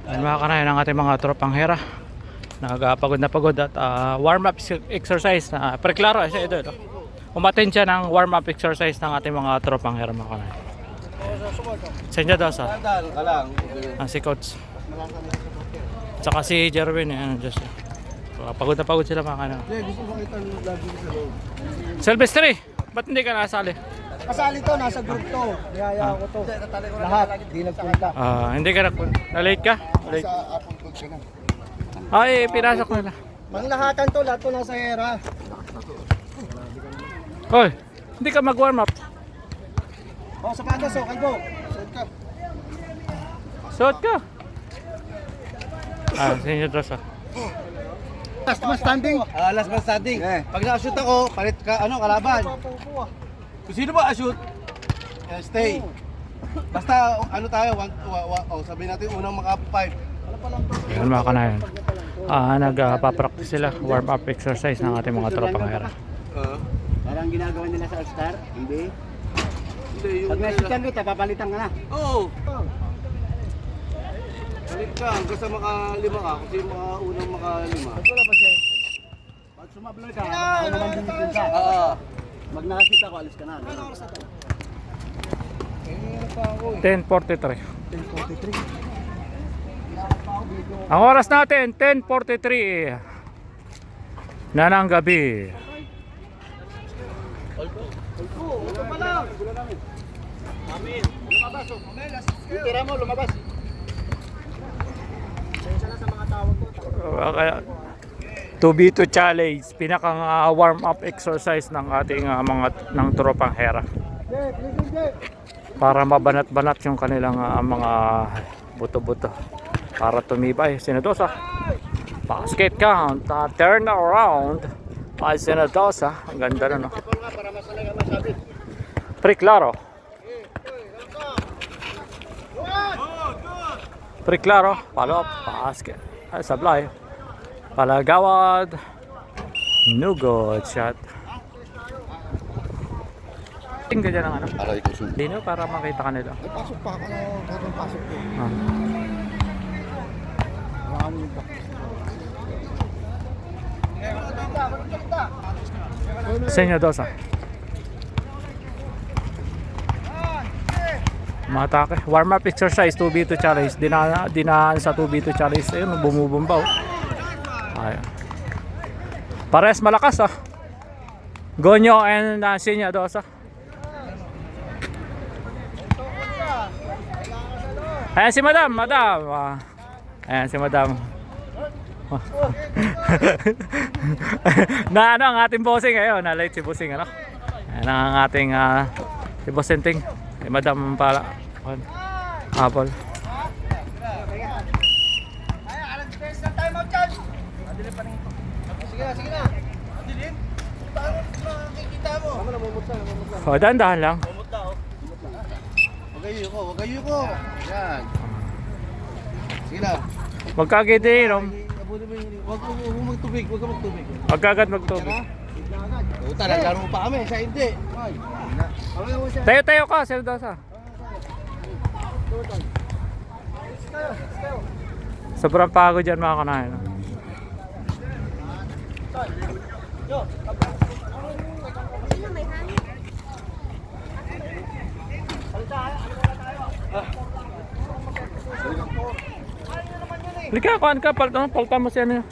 Ayun mga kanayan ng ating mga tropang hera. Nagpagod na pagod at warm up exercise na preklaro siya ito. Umattend siya ng warm up exercise ng ating mga tropang hera mga kanayan. Senya daw sa si coach. Tsaka si Jerwin just pagod na pagod sila mga kanayan. Gusto mo kita lagi sa loob. Silvestre, ba't hindi ka nasali? Kasali to, nasa group to. Niyaya ko to. Lahat, di nagpunta. Hindi ka na-late ka? Late. Sa apple coach ka na. Ay, pinasok nila. Manglahatan to, lahat to nasa era. Hoy, hindi ka mag-warm up. O, sapatos, o, kalbo. Suot ka. Suot ka. Senior dress Last man standing. Last man standing. Pag na-shoot ako, palit ka, kalaban. Kung sino ba a-shoot, stay. Basta tayo, sabihin natin unang maka-5. Yan mga kanayan. Nagpapractice sila warm up exercise ng ating mga tropang hera. Parang ginagawa nila sa All-Star, hindi? Pag nasitan kita, papalitan ka na. Oo. Balik ka, hanggang sa maka-5 ka, kung sino unang maka-5. Wala pa siya. Pag sumabloy ka, ako naman bumibig ka. Pag nakakita ko, alis ka na. 10:43. Ang oras natin 10:43 na ng gabi. Tira mo, lumabas. Kaya 2v2 challenge, pinakang warm up exercise ng ating ng tropang hera. Para mabanat-banat yung kanilang mga buto-buto. Para tumibay. Sinadosa. Basket count. Turn around. Ay Sinadosa. Ang ganda na no. Preklaro. Preklaro. Follow up. Basket. Ay sablay. Palagawad. No good shot. Tingnan dyan ang ano. Aray ko suot. Dino para makita ka nila. Ay, pasok pa ako na gano'ng pasok ko. Marami yung back. Senyo Dosa. Matake. Warm up exercise 2v2 challenge. Dinaan sa 2v2 challenge. Ayun, bumubumba oh. Ayun. Pares malakas ah. Gonyo and Senyo Dosa. Ayan si Madam. Ayan si Madam. Na ano ang ating bossing ngayon, na late si bossing ano. Ayan ang ating si bossing ting. Si Madam pala. Apple. Sige na. Dilim. Paano makikita mo? Dahan-dahan lang. Wag ko. Yan. Sige na. Magkagitinom. Huwag magtubig. Magkagat magtubig. Naglaro pa kami, siya hindi. Tayo ka, Sir Dosa. Sobrang pagod dyan mga kanayan. Lika, kuhaan ka, paltan mo siya niya.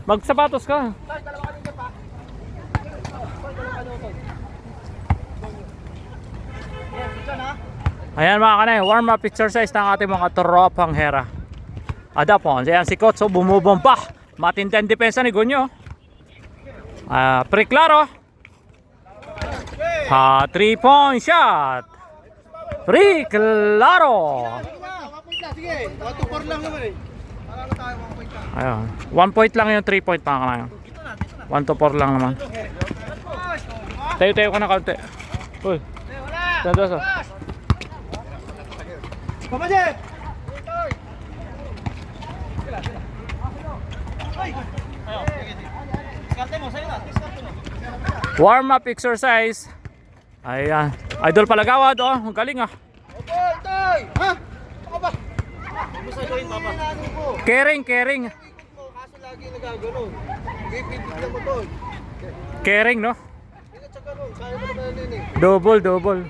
Magsapatos ka. Ayan mga kanay, warm up exercise ng ating mga tropang hera. Adapon, ayan si Kotso, bumubomba. Matindang depensa ni Gunyo. Preklaro. 3-point shot. Preklaro. Sige, 1-4 lang naman eh. Ayun. 1 point lang yung 3 point mga kanayan. 1 to 4 lang naman. Tayo ka na kaunti. Uy. Santos. Papaje! Warm up exercise. Ayan. Idol Palagawad oh. Ang galing ah. Toy! Ha? Ako ba? Inaano ko. Kering, kering. Ikot mo, kaso lagi nagaganon. Bibigyan mo to. Kering, no? Ingat sa ganun, kaya mo naman yun eh. Double, double.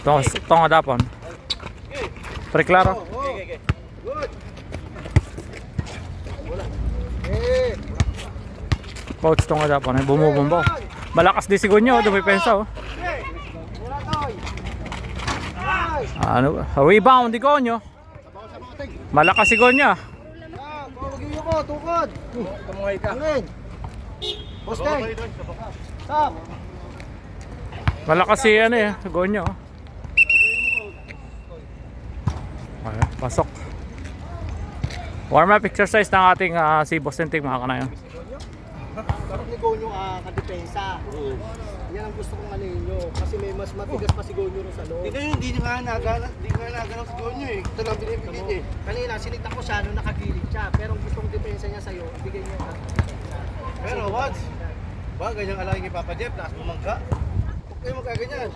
Ito nga dapon. Preklaro. Good. Eh, Coach, ito nga dapon. Bumubumba. Malakas di sigunyo. Dumipensa, oh. wala toy. Nice. Ano? Rebound, di konyo. Malakas sigunyo. Ah, pawagin ko, tukod. Tumuhay ka. Angin. Bosteng. Stop. Malakas si ano eh. Sigunyo. Okay, pasok. Warm up exercise ng ating si Boston Team mga kanayon. Dapat ni Gonyo kadepensa. Yan ang gusto kong alin nyo. Kasi may mas matigas pa si Gonyo rin sa loob. Hindi nga nagalaw si Gonyo eh. Ito lang binibigay niya eh. Kanina, sinita ko siya nung nakagilid siya. Pero ang gusto kong depensa niya sa'yo, ibigay niya ka. Pero what? Ba, ganyang alay kay Papa Jeff, taas bumangka. Huwag kayo magkaganyan.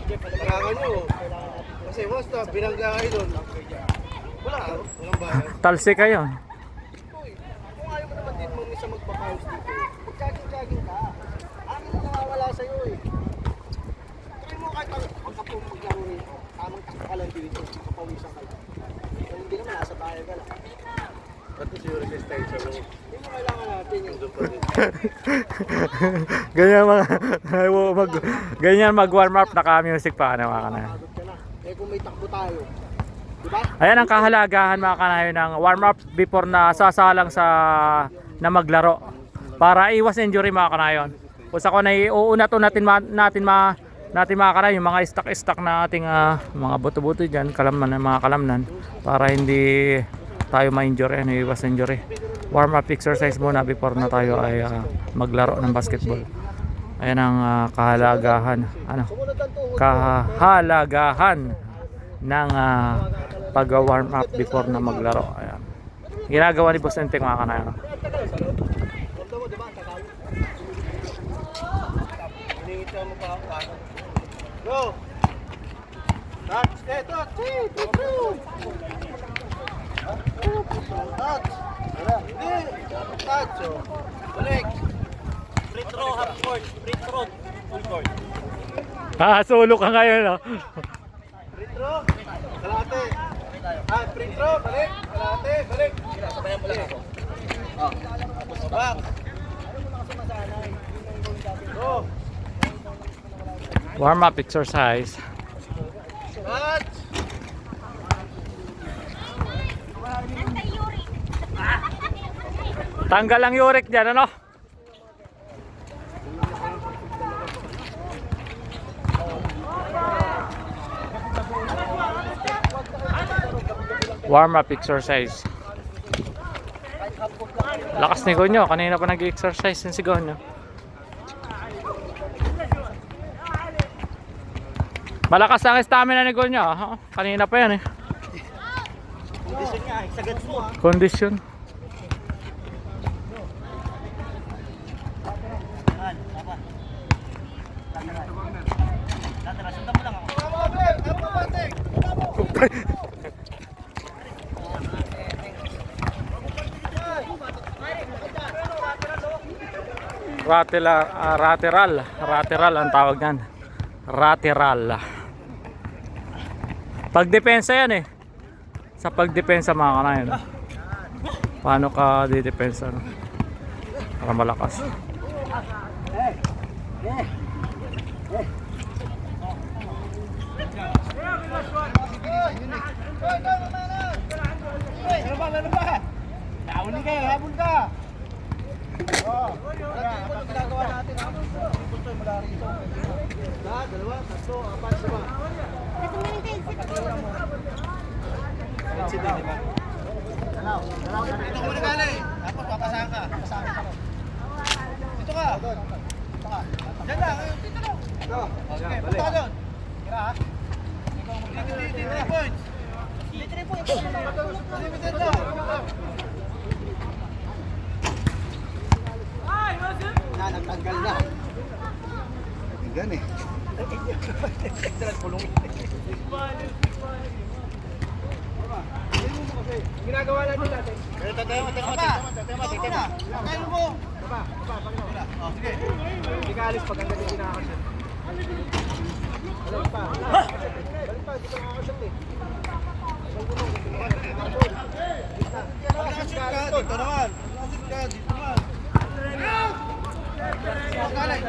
Kailangan nyo. Kasi once na binangga kayo doon, walang bayan. Talsi kayo. Uy, kung ayaw mo naman din mo misa magpapaus dito, mag-jogging-jogging ka. Amin na nawawala sa'yo eh. Try mo kahit pagkapong maglaro rin. Tamang takbo ka lang dito, kapawisan ka lang. Kung hindi naman, nasa bahay ka lang. Ba't ito yung resistensya mo? Hindi mo kailangan natin yung ganyan mag warm up naka-music pa ano mga kanayon. pagod ka na. Eh kung may takbo tayo, di ba? Ayan ang kahalagahan mga kanayon ng warm up before na sasalang sa na maglaro para iwas injury mga kanayon. Kung sa na iuunat-unatin natin mga kanayon yung mga stock na ating mga buto-buto diyan, kalamnan mga kalamnan para hindi tayo ma-injury, iwas injury. Warm up exercise muna before na tayo ay maglaro ng basketball. Ayan ang kahalagahan ng pag-warm up before na maglaro. Ayan. Ginagawa ni Boss Entek mga kanayon. Ramdam mo, di ba? Tagalog. Hiningit mo pa ako. Go! Touch! Touch! Touch! Hindi! Touch! Balik! Free throw, half court. Free throw, full court. Sulok ka ngayon, no? Free throw! Kalate! Free throw! Balik! Kalate! Balik! Sabayan mo lang ako. Back! Go! Warm up exercise. Touch! Tanggal ang uric dyan, ano? Warm up exercise. Lakas ni Gonyo, kanina pa nag-exercise si Gonyo. Malakas ang stamina ni Gonyo, kanina pa yan eh. Kondisyon niya, sagad mo. Kondisyon. Sundan mo lang ako. Lateral ang tawag niyan. Lateral. Pagdepensa yan eh. Sa pagdepensa mga kanayon. Paano ka didepensa, no? Para malakas. Ano ba? Nauli ka, habol ka! Ito ginagawa natin, habol ko. Ito mula rito. Dalawa, tatlo, apat, lima. Dito ko nagaling. Tapos papasahan ka. Dito ka. Diyan lang. Dito lang. Okay, punta ka doon. Tira ha? Dito 3 points. Limited lang. Nagtanggal na. Gan eh. ginagawa natin natin. Tema. Kaya mo. Baba. Oh, sige. Hindi ka alis pag ang ganyan kinakasyon. Balik pa. Di pa nakakasyon eh. Nakashoot ka, dito naman. Nakashoot ka, dito naman. Pagkalay.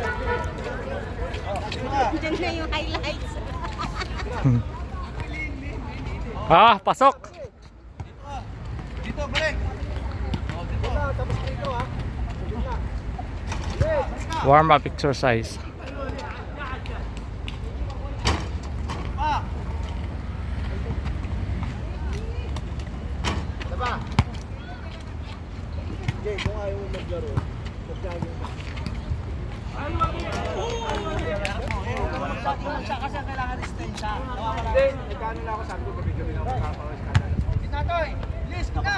Diyan na yung highlights. Pasok. Dito, balik. Oh, dito. Tapos dito ha. Warm up exercise. Pa. Diba? Jay, kung ayaw mo maglaro, mag-jogging ka. Kasi kailangan distance. Hindi, nagkano na ako sabi ko gabi-gabi na ako kakapawis ka. Natoy, list ka.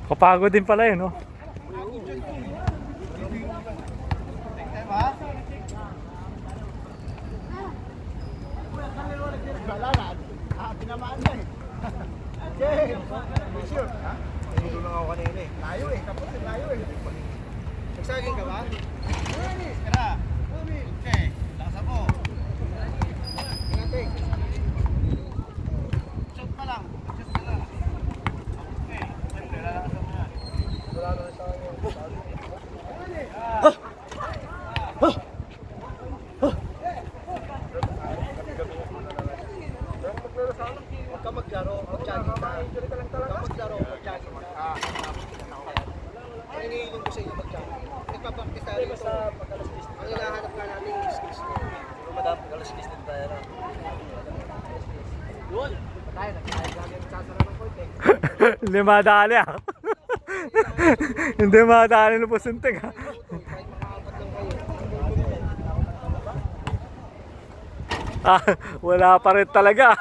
Kapagod din pala yun, no? Wala na. Tinamaan na eh. Jay, sure. Ha? Tulong lang ako kanina eh. Layo eh. Tapos layo eh. Nagsaging ka ba? Kira. Okay, lasa mo. Ingate. Shot pa lang. Shot pa lang. Okay, siyempre, lalakasan mo yan. Wala na sa akin. Huwag ka maglaro, mag-jogging ka. Huwag ka maglaro, mag-jogging ka. Ang iniinom ko sa inyo mag-jogging. Nagpapractice tayo ito. Ang hinahanap nga natin yung skills ko. Madam, pag-alas-lis din tayo na. Yun! Tayo, nag-jogging sasara ng court eh. Hindi madali Hindi madali na po suntik Kahit makakapat lang kayo. Wala pa rin talaga.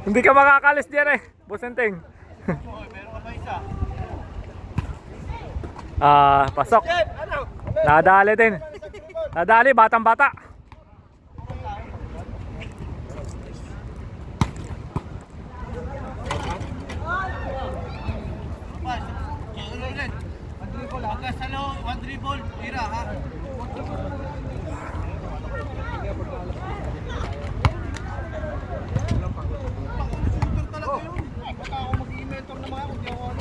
Hindi ka makakalis diyan eh, Busenting. Hoy, meron ka pa isa. Pasok. Jeff, ano? Nadali din. Nadali, batang-bata. Ulit. Pagkasalo, one dribble, tira ha. Pang-shooter talaga yun. Baka ako mag-i-mentor na mga kundi ako ano.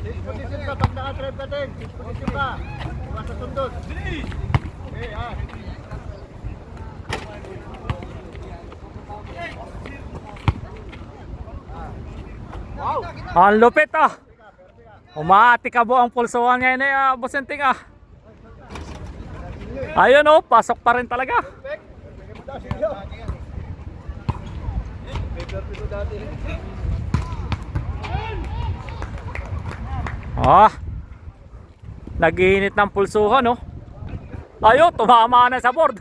Disposition ka, pag naka-trap ka din. Disposition ka. Iwas sa sundot. Bilis! Okay, ha. Wow! Ang lupit Umatikabo ang pulsuhan ngayon eh, Busenting Ayun pasok pa rin talaga. Nag-iinit ng pulsuhan Ayun, tumama na sa board.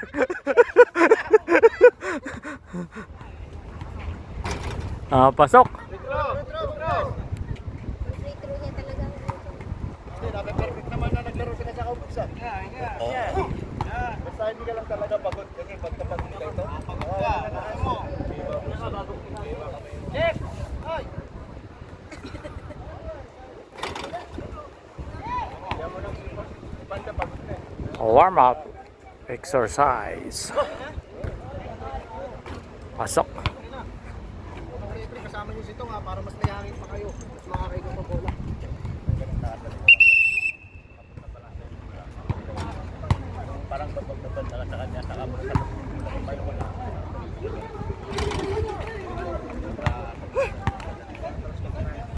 Pasok. Free throw niya talaga. Dapat perfect naman na naglaro sila sa kaubusan. Basta hindi ka lang talaga pagod kasi pagkapag nila ito. Pagod ka, baka mo. Jeff! Ay! Kaya mo nang banda pagod na Warm up exercise. Pasok. Siyempre kasama niyo si Tong ha, para mas may